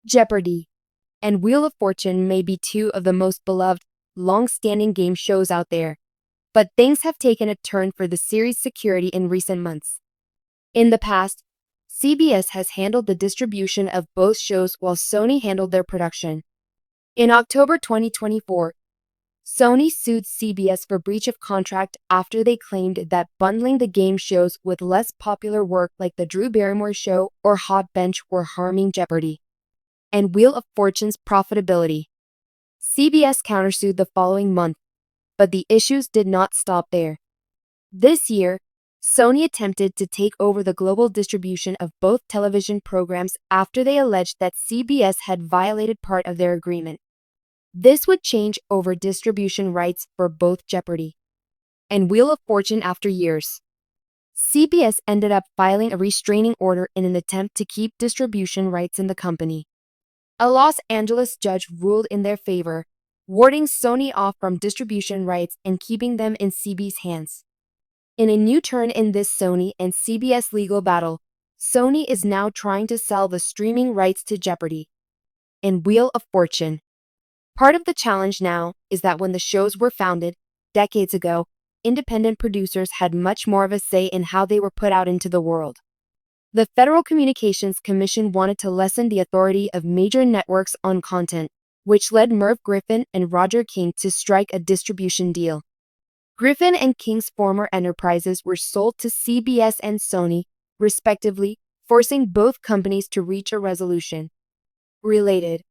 Jeopardy! And Wheel of Fortune may be two of the most beloved, long-standing game shows out there. But things have taken a turn for the series' security in recent months. In the past, CBS has handled the distribution of both shows while Sony handled their production. In October 2024, Sony sued CBS for breach of contract after they claimed that bundling the game shows with less popular work like The Drew Barrymore Show or Hot Bench were harming Jeopardy! And Wheel of Fortune's profitability. CBS countersued the following month, but the issues did not stop there. This year, Sony attempted to take over the global distribution of both television programs after they alleged that CBS had violated part of their agreement. This would change over distribution rights for both Jeopardy! And Wheel of Fortune after years. CBS ended up filing a restraining order in an attempt to keep distribution rights in the company. A Los Angeles judge ruled in their favor, warding Sony off from distribution rights and keeping them in CB's hands. In a new turn in this Sony and CBS legal battle, Sony is now trying to sell the streaming rights to Jeopardy! And Wheel of Fortune. Part of the challenge now is that when the shows were founded, decades ago, independent producers had much more of a say in how they were put out into the world. The Federal Communications Commission wanted to lessen the authority of major networks on content, which led Merv Griffin and Roger King to strike a distribution deal. Griffin and King's former enterprises were sold to CBS and Sony, respectively, forcing both companies to reach a resolution. Related.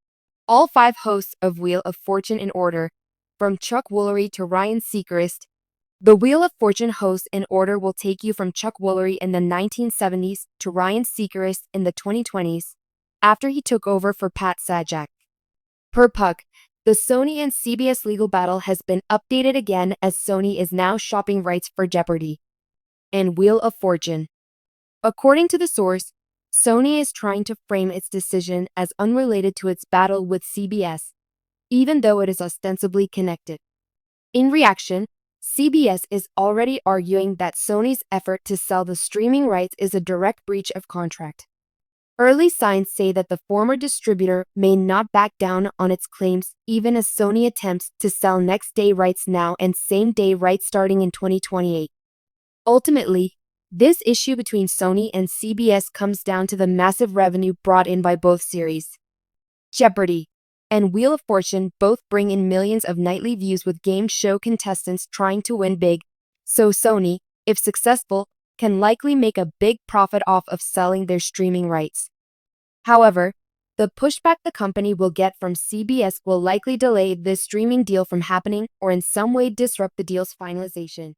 All 5 hosts of Wheel of Fortune in order, from Chuck Woolery to Ryan Seacrest. The Wheel of Fortune hosts in order will take you from Chuck Woolery in the 1970s to Ryan Seacrest in the 2020s, after he took over for Pat Sajak. Per Puck, the Sony and CBS legal battle has been updated again as Sony is now shopping rights for Jeopardy! And Wheel of Fortune. According to the source, Sony is trying to frame its decision as unrelated to its battle with CBS, even though it is ostensibly connected. In reaction, CBS is already arguing that Sony's effort to sell the streaming rights is a direct breach of contract. Early signs say that the former distributor may not back down on its claims even as Sony attempts to sell next-day rights now and same-day rights starting in 2028. Ultimately, this issue between Sony and CBS comes down to the massive revenue brought in by both series. Jeopardy! And Wheel of Fortune both bring in millions of nightly views with game show contestants trying to win big, so Sony, if successful, can likely make a big profit off of selling their streaming rights. However, the pushback the company will get from CBS will likely delay this streaming deal from happening or in some way disrupt the deal's finalization.